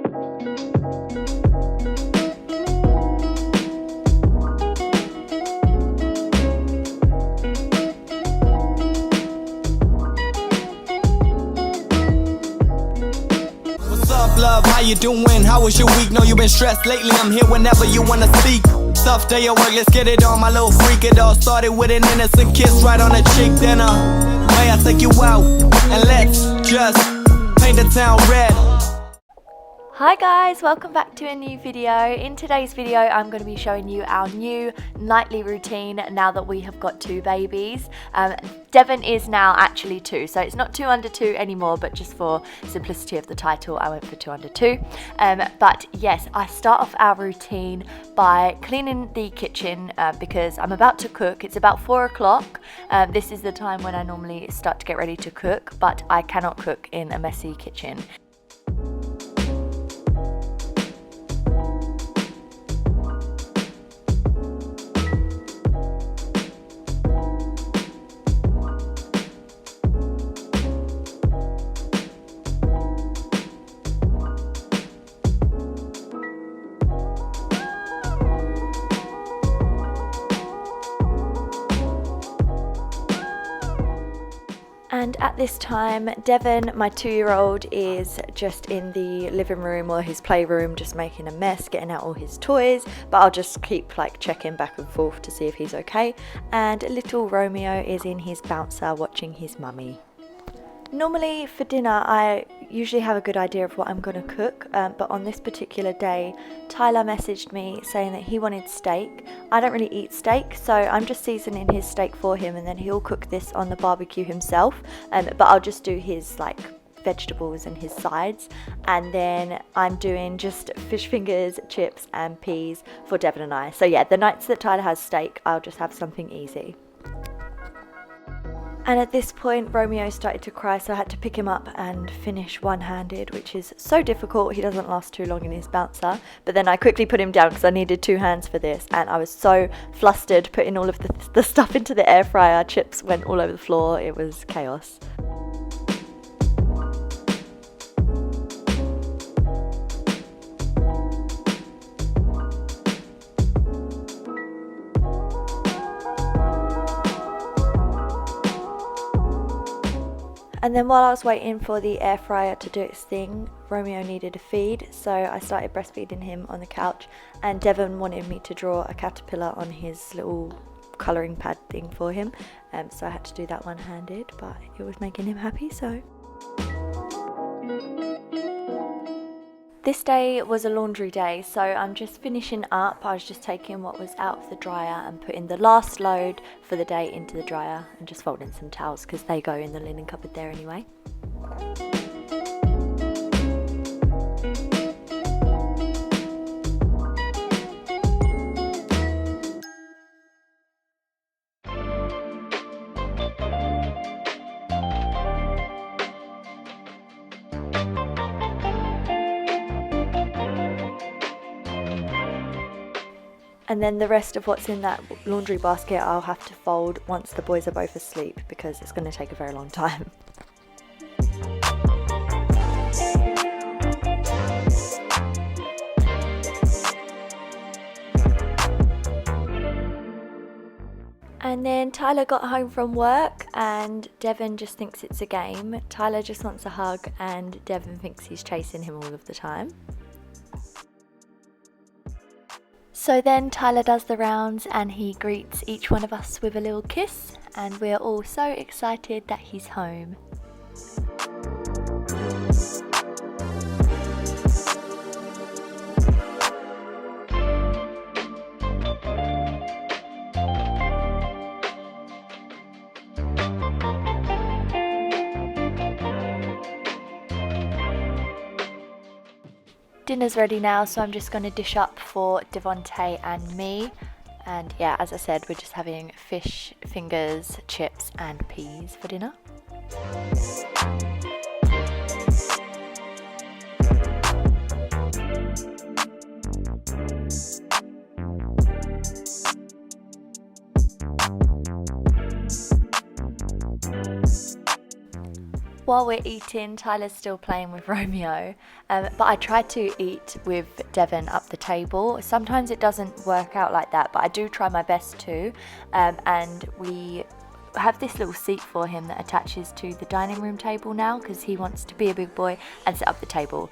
Love, how you doing? How was your week? Know you been stressed lately. I'm here whenever you wanna speak. Tough day at work, let's get it on, my little freak. It all started with an innocent kiss right on the cheek. Then may I take you out and let's just paint the town red. Hi guys, welcome back to a new video. In today's video I'm going to be showing you our new nightly routine now that we have got 2 babies. Devon is now actually 2, so it's not 2 under 2 anymore, but just for simplicity of the title I went for 2 under 2. But yes, I start off our routine by cleaning the kitchen because I'm about to cook. It's about 4 o'clock. This is the time when I normally start to get ready to cook, but I cannot cook in a messy kitchen. And at this time, Devon, my 2-year-old, is just in the living room or his playroom, just making a mess, getting out all his toys, but I'll just keep like checking back and forth to see if he's okay. And little Romeo is in his bouncer watching his mummy. Normally for dinner I usually have a good idea of what I'm going to cook, but on this particular day Tyler messaged me saying that he wanted steak. I don't really eat steak, so I'm just seasoning his steak for him and then he'll cook this on the barbecue himself, but I'll just do his like vegetables and his sides, and then I'm doing just fish fingers, chips and peas for Devon and I. So yeah, the nights that Tyler has steak I'll just have something easy. And at this point Romeo started to cry, so I had to pick him up and finish one-handed, which is so difficult. He doesn't last too long in his bouncer, but then I quickly put him down because I needed 2 hands for this, and I was so flustered putting all of the stuff into the air fryer. Chips went all over the floor. It was chaos. And then while I was waiting for the air fryer to do its thing, Romeo needed a feed, so I started breastfeeding him on the couch, and Devon wanted me to draw a caterpillar on his little colouring pad thing for him, so I had to do that one-handed, but it was making him happy, so. This day was a laundry day, so I'm just finishing up. I was just taking what was out of the dryer and putting the last load for the day into the dryer and just folding some towels because they go in the linen cupboard there anyway. And then the rest of what's in that laundry basket I'll have to fold once the boys are both asleep because it's going to take a very long time. And then Tyler got home from work and Devon just thinks it's a game. Tyler just wants a hug and Devon thinks he's chasing him all of the time. So then Tyler does the rounds and he greets each one of us with a little kiss, and we're all so excited that he's home. Dinner's ready now, so I'm just going to dish up for Devontae and me. And yeah, as I said, we're just having fish fingers, chips and peas for dinner. While we're eating, Tyler's still playing with Romeo, but I try to eat with Devon up the table. Sometimes it doesn't work out like that, but I do try my best to, and we have this little seat for him that attaches to the dining room table now because he wants to be a big boy and sit up the table,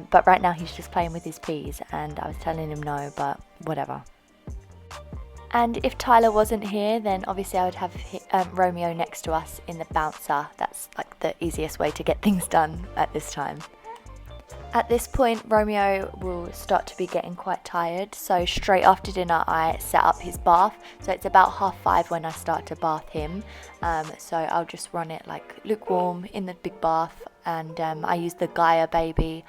but right now he's just playing with his peas, and I was telling him no, but whatever. And if Tyler wasn't here, then obviously I would have Romeo next to us in the bouncer. That's like the easiest way to get things done at this time. At this point, Romeo will start to be getting quite tired, so straight after dinner I set up his bath. So it's about 5:30 when I start to bath him, so I'll just run it like lukewarm in the big bath, and I use the Gaia Baby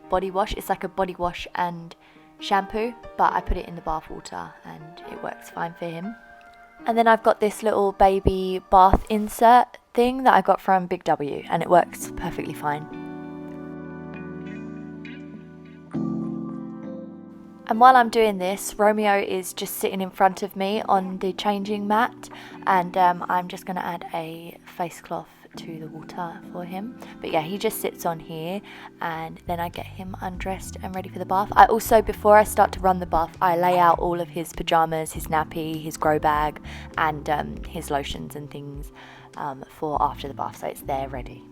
body wash. It's like a body wash and shampoo, but I put it in the bath water and it works fine for him. And then I've got this little baby bath insert thing that I got from Big W, and it works perfectly fine. And while I'm doing this, Romeo is just sitting in front of me on the changing mat, and I'm just going to add a face cloth to the water for him. But yeah, he just sits on here, and then I get him undressed and ready for the bath. I also, before I start to run the bath, I lay out all of his pajamas, his nappy, his grow bag, and his lotions and things for after the bath, so it's there ready.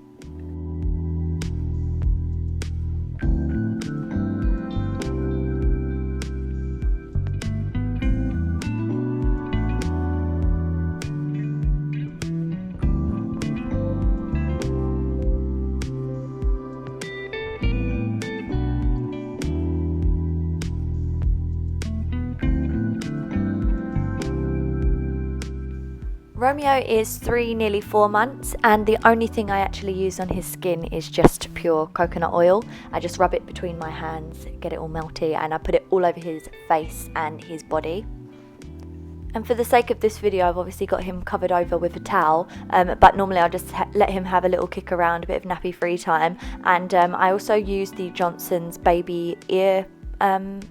Romeo is 3, nearly 4 months, and the only thing I actually use on his skin is just pure coconut oil. I just rub it between my hands, get it all melty, and I put it all over his face and his body. And for the sake of this video, I've obviously got him covered over with a towel, but normally I'll just let him have a little kick around, a bit of nappy free time. And I also use the Johnson's baby ear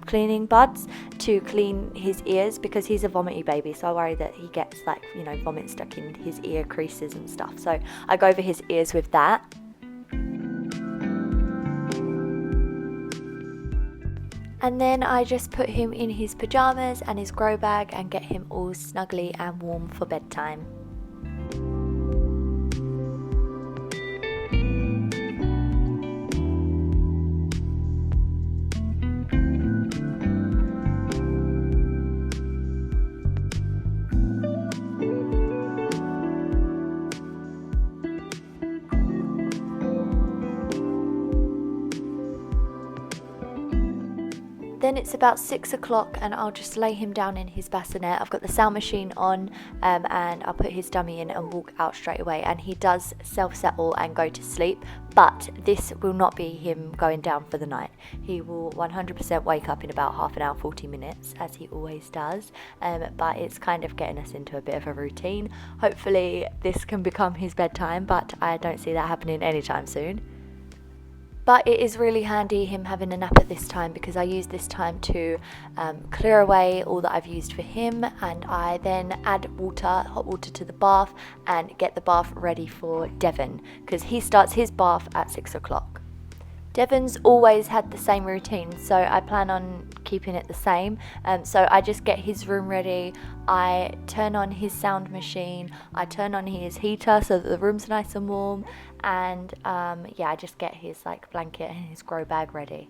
cleaning buds to clean his ears, because he's a vomity baby, so I worry that he gets like, you know, vomit stuck in his ear creases and stuff, so I go over his ears with that. And then I just put him in his pajamas and his grow bag and get him all snuggly and warm for bedtime. Then it's about 6 o'clock and I'll just lay him down in his bassinet. I've got the sound machine on, and I'll put his dummy in and walk out straight away, and he does self-settle and go to sleep, but this will not be him going down for the night. He will 100% wake up in about half an hour, 40 minutes, as he always does, but it's kind of getting us into a bit of a routine. Hopefully this can become his bedtime, but I don't see that happening anytime soon. But it is really handy him having a nap at this time, because I use this time to clear away all that I've used for him, and I then add water, hot water to the bath, and get the bath ready for Devon, because he starts his bath at 6 o'clock. Devon's always had the same routine, so I plan on keeping it the same. So I just get his room ready, I turn on his sound machine, I turn on his heater so that the room's nice and warm, and yeah, I just get his like blanket and his grow bag ready.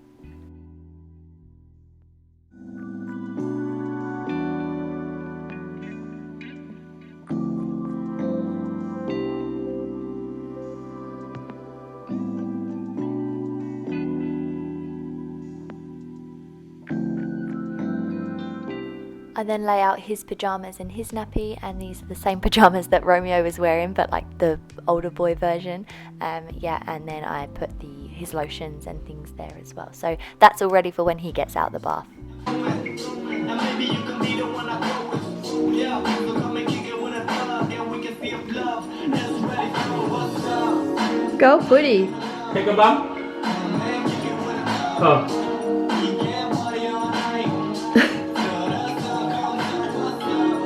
I then lay out his pajamas and his nappy, and these are the same pajamas that Romeo was wearing, but like the older boy version. Yeah, and then I put his lotions and things there as well. So that's all ready for when he gets out of the bath. Go footy. Take a bump. Oh.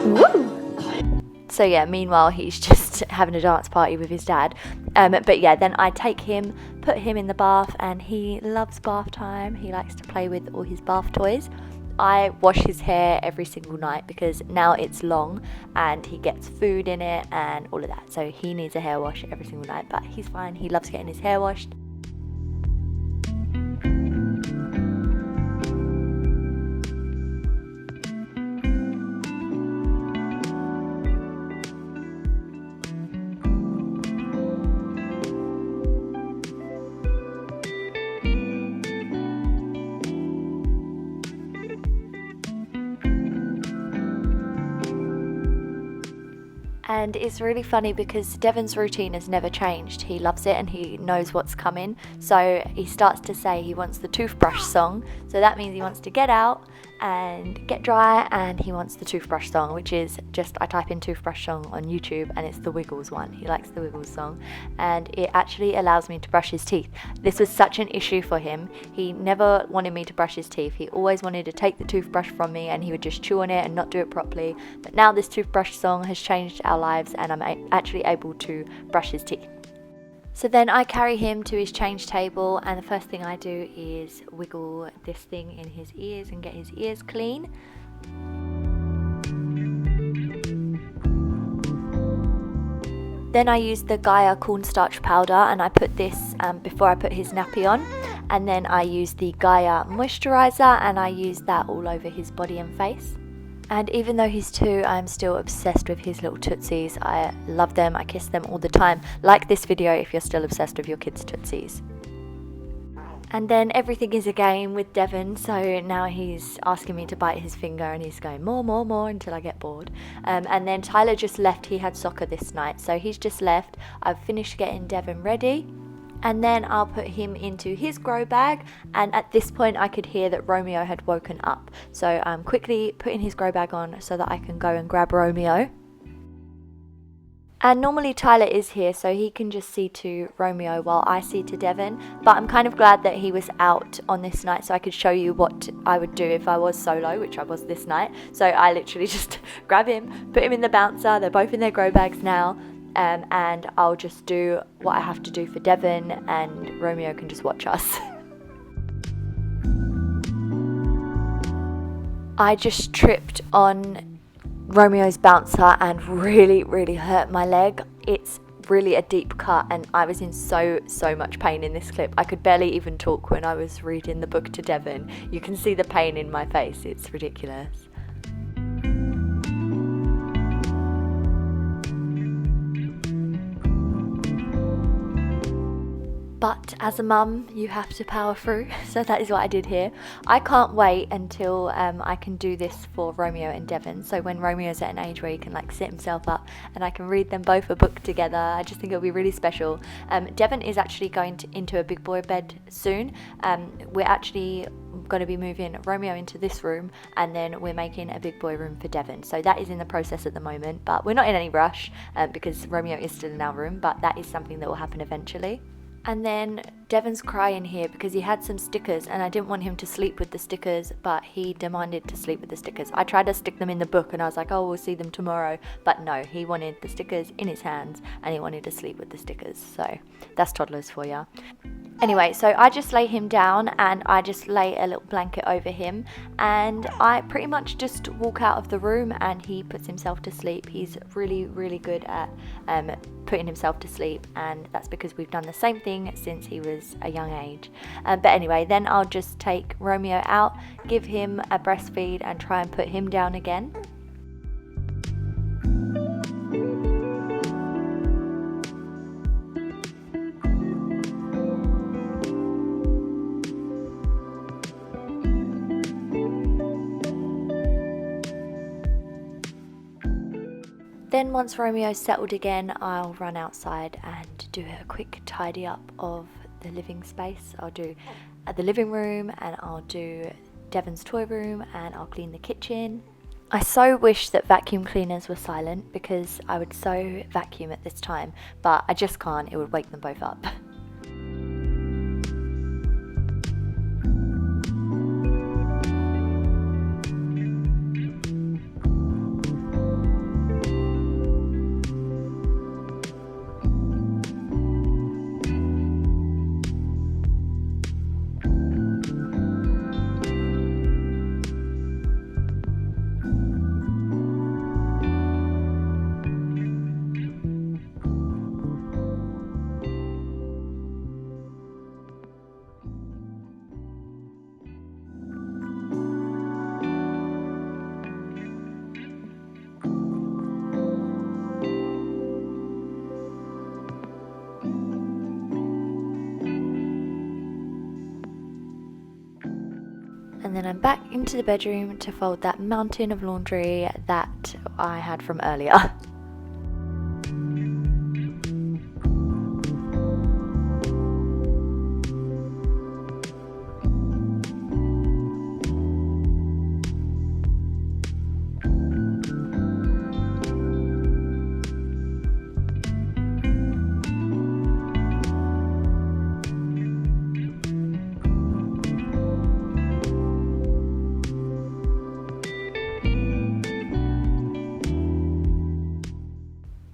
Woo! So yeah, meanwhile he's just just having a dance party with his dad. But yeah, then I take him, put him in the bath, and he loves bath time. He likes to play with all his bath toys. I wash his hair every single night because now it's long and he gets food in it and all of that. So he needs a hair wash every single night, but he's fine. He loves getting his hair washed. And it's really funny because Devon's routine has never changed. He loves it and he knows what's coming. So he starts to say he wants the toothbrush song. So that means he wants to get out and get dry, and he wants the toothbrush song, which is just, I type in toothbrush song on YouTube and it's the Wiggles one. He likes the Wiggles song, and it actually allows me to brush his teeth. This was such an issue for him. He never wanted me to brush his teeth. He always wanted to take the toothbrush from me and he would just chew on it and not do it properly. But now this toothbrush song has changed our lives and I'm actually able to brush his teeth. So then I carry him to his change table, and the first thing I do is wiggle this thing in his ears and get his ears clean. Then I use the Gaia cornstarch powder, and I put this before I put his nappy on. And then I use the Gaia moisturizer, and I use that all over his body and face. And even though he's 2, I'm still obsessed with his little tootsies. I love them, I kiss them all the time. Like this video if you're still obsessed with your kids' tootsies. And then everything is a game with Devon, so now he's asking me to bite his finger and he's going more until I get bored. And then Tyler just left. He had soccer this night, so he's just left. I've finished getting Devon ready. And then I'll put him into his grow bag, and at this point I could hear that Romeo had woken up. So I'm quickly putting his grow bag on so that I can go and grab Romeo. And normally Tyler is here, so he can just see to Romeo while I see to Devon. But I'm kind of glad that he was out on this night so I could show you what I would do if I was solo, which I was this night. So I literally just grab him, put him in the bouncer. They're both in their grow bags now. And I'll just do what I have to do for Devon, and Romeo can just watch us. I just tripped on Romeo's bouncer and really hurt my leg. It's really a deep cut and I was in so much pain in this clip. I could barely even talk when I was reading the book to Devon. You can see the pain in my face. It's ridiculous. But as a mum, you have to power through, so that is what I did here. I can't wait until I can do this for Romeo and Devon. So when Romeo's at an age where he can like sit himself up and I can read them both a book together, I just think it'll be really special. Devon is actually going into a big boy bed soon. We're actually going to be moving Romeo into this room, and then we're making a big boy room for Devon. So that is in the process at the moment, but we're not in any rush because Romeo is still in our room, but that is something that will happen eventually. And then Devon's crying here because he had some stickers and I didn't want him to sleep with the stickers, but he demanded to sleep with the stickers. I tried to stick them in the book and I was like, oh, we'll see them tomorrow. But no, he wanted the stickers in his hands and he wanted to sleep with the stickers. So that's toddlers for you. Anyway, so I just lay him down and I just lay a little blanket over him and I pretty much just walk out of the room and he puts himself to sleep. He's really good at putting himself to sleep, and that's because we've done the same thing since he was a young age. But anyway, then I'll just take Romeo out, give him a breastfeed and try and put him down again. Then once Romeo's settled again, I'll run outside and do a quick tidy up of the living space. I'll do the living room and I'll do Devon's toy room and I'll clean the kitchen. I so wish that vacuum cleaners were silent because I would so vacuum at this time, but I just can't. It would wake them both up. And then I'm back into the bedroom to fold that mountain of laundry that I had from earlier.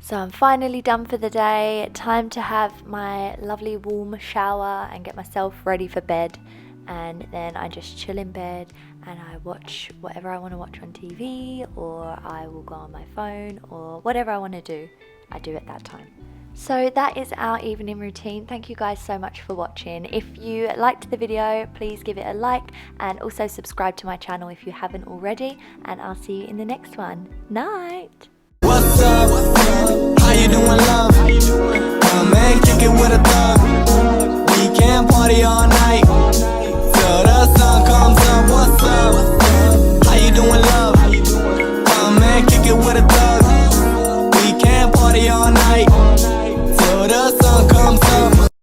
So I'm finally done for the day. Time to have my lovely warm shower and get myself ready for bed. And then I just chill in bed and I watch whatever I want to watch on TV, or I will go on my phone, or whatever I want to do, I do at that time. So that is our evening routine. Thank you guys so much for watching. If you liked the video, please give it a like and also subscribe to my channel if you haven't already. And I'll see you in the next one. Night! What's up? How you doing, love? Man, kick it with a thug.